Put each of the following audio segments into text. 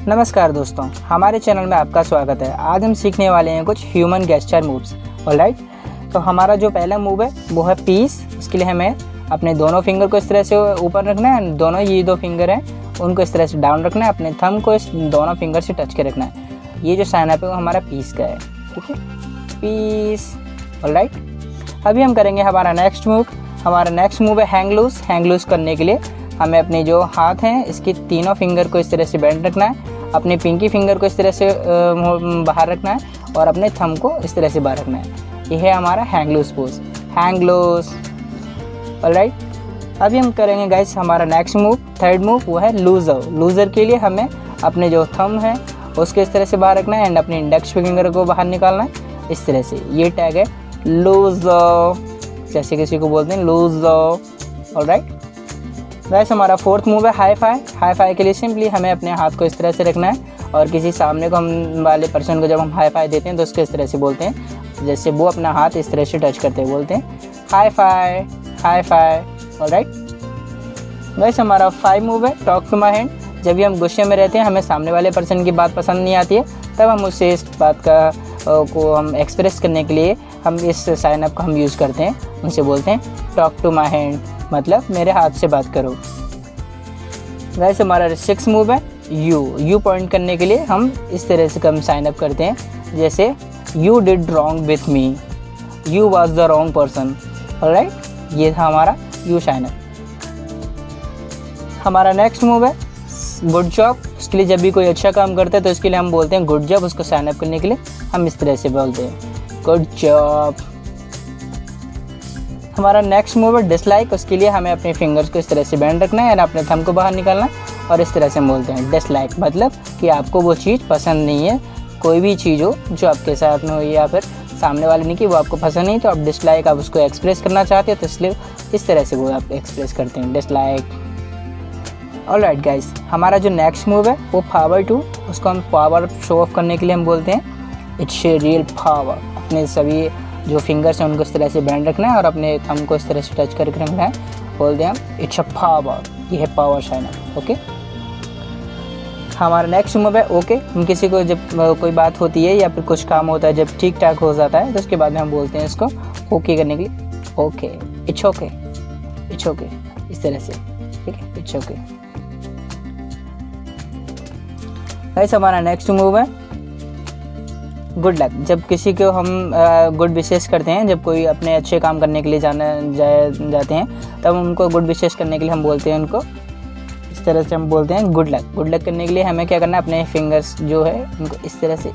नमस्कार दोस्तों, हमारे चैनल में आपका स्वागत है। आज हम सीखने वाले हैं कुछ ह्यूमन गेस्चर मूव्स। ऑलराइट, तो हमारा जो पहला मूव है वो है पीस। इसके लिए हमें अपने दोनों फिंगर को इस तरह से ऊपर रखना है, दोनों ये दो फिंगर हैं उनको इस तरह से डाउन रखना है, अपने थंब को इस दोनों फिंगर से टच के रखना है। ये जो साइन अप है वो हमारा पीस का है, ठीक है, पीस। ऑलराइट, अभी हम करेंगे हमारा नेक्स्ट मूव। हमारा नेक्स्ट मूव है हैंग लूज। हैंग लूज करने के लिए हमें अपने जो हाथ हैं इसकी तीनों फिंगर को इस तरह से बेंड रखना है, अपने पिंकी फिंगर को इस तरह से बाहर रखना है और अपने थंब को इस तरह से बाहर रखना है। यह है हमारा hang loose pose, hang loose. Alright, अभी हम करेंगे गाइस हमारा नेक्स्ट मूव, थर्ड मूव, वो है लूजर। लूजर के लिए हमें अपने जो थंब है उसके इस तरह से बाहर रखना है एंड अपने इंडेक्स फिंगर को बाहर निकालना है इस तरह से। ये टैग है लूजर, जैसे किसी को बोलते हैं लूजर। ऑलराइट गाइस, हमारा फोर्थ मूव है हाई फाई। हाई फाई के लिए सिंपली हमें अपने हाथ को इस तरह से रखना है और किसी सामने को हम वाले पर्सन को जब हम हाई फाई देते हैं तो उसको इस तरह से बोलते हैं, जैसे वो अपना हाथ इस तरह से टच करते हैं, बोलते हैं hi fi, hi fi. Alright guys, हमारा 5 मूव है टॉक टू माई हैंड। जब भी हम गुस्से में रहते हैं, हमें सामने वाले पर्सन की बात पसंद नहीं आती है, तब हम उससे इस बात को हम एक्सप्रेस करने के लिए हम इस साइन अप का हम यूज़ करते हैं। उनसे बोलते हैं टॉक टू माई हैंड, मतलब मेरे हाथ से बात करो। गाइस, हमारा 6 मूव है यू पॉइंट करने के लिए हम इस तरह से हम साइन अप करते हैं, जैसे you did wrong with me, you was the wrong person. Alright, ये था हमारा यू साइन अप। हमारा नेक्स्ट मूव है गुड जॉब। इसके लिए जब भी कोई अच्छा काम करता है तो इसके लिए हम बोलते हैं गुड जॉब। उसको साइन अप करने के लिए हम इस तरह से बोलते हैं गुड जॉब। हमारा नेक्स्ट मूव है डिसलाइक। उसके लिए हमें अपने फिंगर्स को इस तरह से बैंड रखना है और अपने थंब को बाहर निकालना है और इस तरह से हम बोलते हैं डिसलाइक, मतलब कि आपको वो चीज़ पसंद नहीं है। कोई भी चीज़ हो जो आपके साथ में हो या फिर सामने वाले ने की वो आपको पसंद नहीं, तो आप डिसलाइक आप उसको एक्सप्रेस करना चाहते हो, तो इसलिए इस तरह से वो आप एक्सप्रेस करते हैं डिसलाइक। ऑलराइट गाइस, हमारा जो नेक्स्ट मूव है वो पावर टू। उसको हम पावर शो ऑफ करने के लिए हम बोलते हैं इट्स ए रियल पावर। अपने सभी जो फिंगर्स हैं उनको इस तरह से बैंड रखना है और अपने थंब को इस तरह से टच करके रखना है, बोलते हैं हम इट्स अ पावर। ये है पावर साइन अप। ओके, हमारा नेक्स्ट मूव है ओके। हम किसी को जब कोई बात होती है या फिर कुछ काम होता है जब ठीक ठाक हो जाता है तो उसके बाद में हम बोलते हैं इसको ओके करने के लिए okay, it's okay, it's okay, इस तरह से, ठीक है, इट्स ओके। गाइस, हमारा नेक्स्ट मूव है गुड लक। जब किसी को हम गुड विशेष करते हैं, जब कोई अपने अच्छे काम करने के लिए जाते हैं, तब उनको गुड विशेष करने के लिए हम बोलते हैं उनको इस तरह से, हम बोलते हैं गुड लक। गुड लक करने के लिए हमें क्या करना है, अपने फिंगर्स जो है उनको इस तरह से,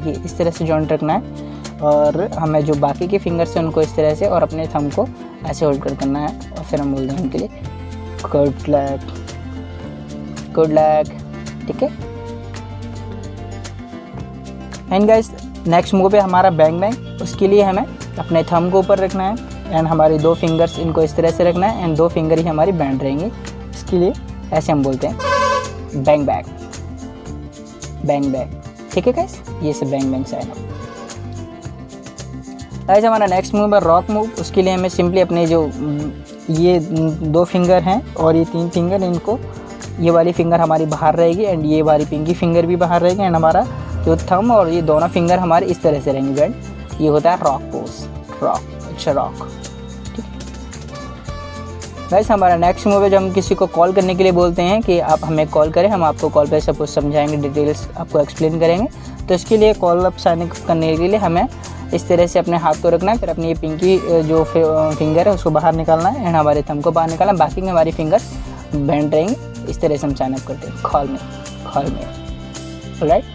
ये इस तरह से जॉइंट रखना है और हमें जो बाकी के फिंगर्स हैं उनको इस तरह से और अपने थंब को ऐसे होल्ड कर करना है और फिर हम बोलते हैं उनके लिए गुड लक, गुड लक, ठीक है। एंड गाइस, नेक्स्ट मूव है हमारा बैंग बैंग। उसके लिए हमें अपने थंब को ऊपर रखना है एंड हमारी दो फिंगर्स इनको इस तरह से रखना है एंड दो फिंगर ही हमारी बैंड रहेंगी। इसके लिए ऐसे हम बोलते हैं बैंग बैंग, बैंग बैंग, ठीक है गाइस, ये से bang bang sign up. Guys, हमारा नेक्स्ट मूव है रॉक मूव। उसके लिए हमें सिंपली अपने जो ये दो फिंगर हैं और ये 3 फिंगर, इनको ये वाली फिंगर हमारी बाहर रहेगी एंड ये वाली पिंकी फिंगर भी बाहर रहेगी एंड हमारा जो थंब और ये दोनों फिंगर हमारे इस तरह से रहेंगे बैंड। ये होता है रॉक पोज, रॉक, अच्छा रॉक, ठीक है। गाइस, हमारा नेक्स्ट मूव है जब हम किसी को कॉल करने के लिए बोलते हैं कि आप हमें कॉल करें, हम आपको कॉल पे सब कुछ समझाएंगे, डिटेल्स आपको एक्सप्लेन करेंगे। तो इसके लिए कॉल अप साइन करने के लिए हमें इस तरह से अपने हाथ को रखना है, फिर अपनी ये पिंकी जो फिंगर है उसको बाहर निकालना है एंड हमारे थंब को बाहर निकालना, बाकी में हमारी फिंगर बैंड रहेंगे। इस तरह से हम साइन अप करते हैं कॉल में, कॉल में। Alright,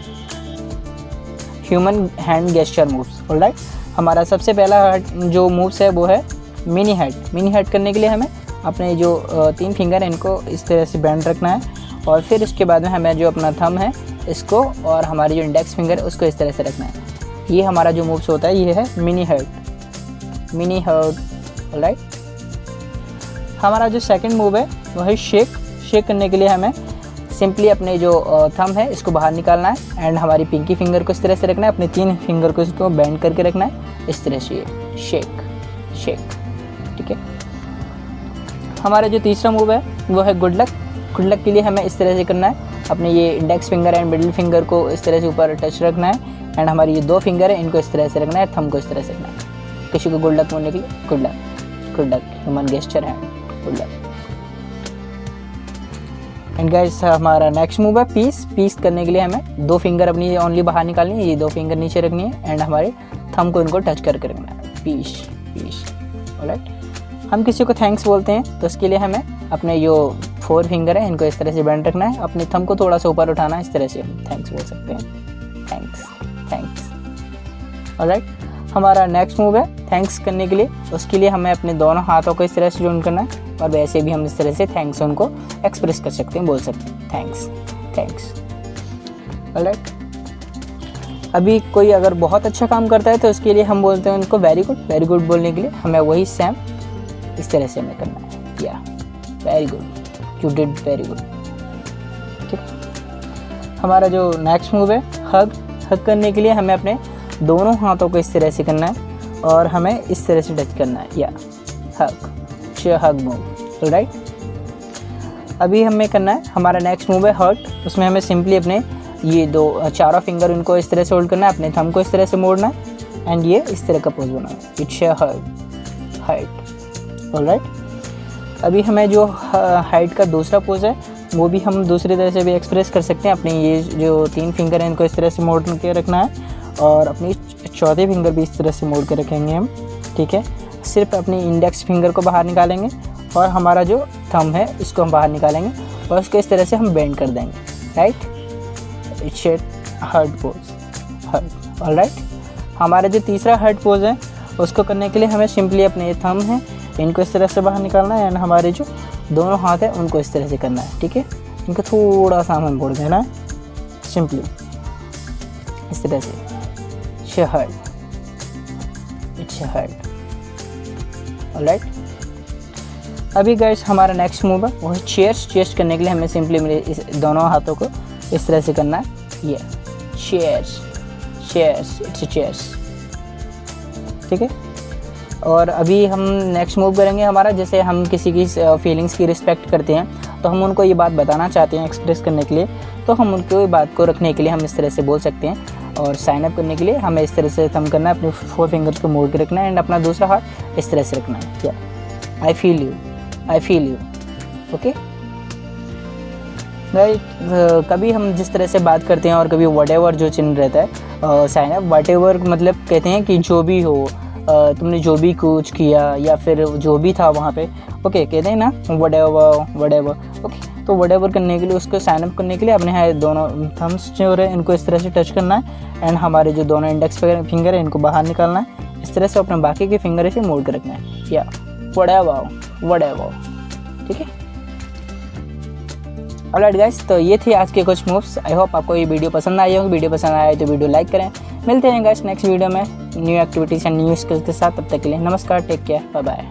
human hand gesture moves. Alright, हमारा सबसे पहला जो मूव्स है वो है मिनी हेड। मिनी हेड करने के लिए हमें अपने जो 3 फिंगर हैं इनको इस तरह से बैंड रखना है और फिर उसके बाद में हमें जो अपना थंब है इसको और हमारी जो इंडेक्स फिंगर है उसको इस तरह से रखना है। ये हमारा जो मूव्स होता है ये है mini head, mini head. Alright, हमारा जो सेकंड मूव है वो है शेक। शेक करने के लिए हमें सिंपली अपने जो थंब है इसको बाहर निकालना है एंड हमारी पिंकी फिंगर को इस तरह से रखना है, अपने 3 फिंगर को इसको बैंड करके रखना है इस तरह से, शेक, शेक, ठीक है। हमारा जो तीसरा मूव है वो है गुड लक। गुड लक के लिए हमें इस तरह से करना है, अपने ये index finger and middle finger को इस तरह से ऊपर टच रखना है एंड हमारी ये 2 फिंगर है इनको इस तरह से रखना है, थंब को इस तरह से रखना है। किसी को गुड लक बोलने के लिए गुड लक ह्यूमन गेस्चर है, गुड लक। एंड गाइस हमारा नेक्स्ट मूव है पीस करने के लिए हमें 2 फिंगर अपनी ओनली बाहर निकालनी है, ये 2 फिंगर नीचे रखनी है एंड हमारे थंब को इनको टच करके रखना है, पीस। ऑलराइट, हम किसी को थैंक्स बोलते हैं तो उसके लिए हमें अपने जो 4 फिंगर है इनको इस तरह से बेंड रखना है, अपने थंब को थोड़ा सा ऊपर उठाना है, इस तरह से हम थैंक्स बोल सकते हैं, थैंक्स। ऑलराइट, हमारा नेक्स्ट मूव है थैंक्स करने के लिए, उसके लिए हमें अपने दोनों हाथों को इस तरह से जॉइन करना है और वैसे भी हम इस तरह से थैंक्स उनको एक्सप्रेस कर सकते हैं, बोल सकते हैं थैंक्स। ऑलराइट, अभी कोई अगर बहुत अच्छा काम करता है तो उसके लिए हम बोलते हैं उनको वेरी गुड बोलने के लिए हमें वही सेम इस तरह से हमें करना है, या very good, you did very good. ठीक, हमारा जो नेक्स्ट मूव है हग करने के लिए हमें अपने दोनों हाथों को इस तरह से करना है और हमें इस तरह से टच करना है, या हग मूव। राइट, अभी हमें करना है हमारा नेक्स्ट मूव है हर्ट, उसमें हमें सिंपली अपने ये 4 फिंगर उनको इस तरह से होल्ड करना है, अपने थंब को इस तरह से मोड़ना है एंड ये इस तरह का पोज बनाना है, इट्स हर्ट। ऑलराइट, अभी हमें जो हाइट का दूसरा पोज है वो भी हम दूसरी तरह से भी एक्सप्रेस कर सकते हैं, अपने ये जो 3 फिंगर हैं इनको इस तरह से मोड़ के रखना है और अपनी 4थी फिंगर भी इस तरह से मोड़ के रखेंगे हम। ठीक है, सिर्फ अपनी इंडेक्स फिंगर को बाहर निकालेंगे और हमारा जो थंब है इसको हम बाहर निकालेंगे और उसको इस तरह से हम बेंड कर देंगे। Right, it's heart pose. Alright, हमारा जो तीसरा हर्ट पोज है उसको करने के लिए हमें सिंपली अपने ये थंब हैं इनको इस तरह से बाहर निकालना है एंड हमारे जो दोनों हाथ है उनको इस तरह से करना है। ठीक है, इनको थोड़ा सा हमें मोड़ देना है सिंपली इस तरह से, इट्स हर्ट। ऑलराइट, अभी गाइस हमारा नेक्स्ट मूव है वो है चेयर्स करने के लिए हमें सिंपली मेरे इस दोनों हाथों को इस तरह से करना है, ये चेयर्स, इट्स चेयर्स। ठीक है, और अभी हम नेक्स्ट मूव करेंगे हमारा, जैसे हम किसी की फीलिंग्स की रिस्पेक्ट करते हैं तो हम उनको ये बात बताना चाहते हैं एक्सप्रेस करने के लिए, तो हम उनको बात को रखने के लिए हम इस तरह से बोल सकते हैं। और साइन अप करने के लिए हमें इस तरह से थंब करना है, अपने 4 फिंगर्स को मोड़ के रखना है एंड अपना दूसरा हाथ इस तरह से रखना है, क्या I feel you. Okay right, कभी हम जिस तरह से बात करते हैं और कभी व्हाटएवर जो चिन्ह रहता है साइन अप, व्हाटएवर मतलब कहते हैं कि जो भी हो, तुमने जो भी कुछ किया या फिर जो भी था वहाँ पे, ओके कहते हैं ना व्हाटएवर। ओके, तो व्हाटएवर करने के लिए उसको साइन अप करने के लिए अपने दोनों थम्स जो है इनको इस तरह से टच करना है एंड हमारे जो दोनों इंडेक्स फिंगर है इनको बाहर निकालना है, इस तरह से अपने बाकी के फिंगर से मोड़ के रखना है, या व्हाटएवर। ठीक है, ऑलराइट गाइस, तो ये थे आज के कुछ मूव्स। आई होप आपको ये वीडियो पसंद आई होगी। वीडियो पसंद आए तो वीडियो लाइक करें। मिलते हैं गाइस नेक्स्ट वीडियो में new activities and new skills के साथ। तब तक के लिए नमस्कार, टेक केयर, बाय बाय।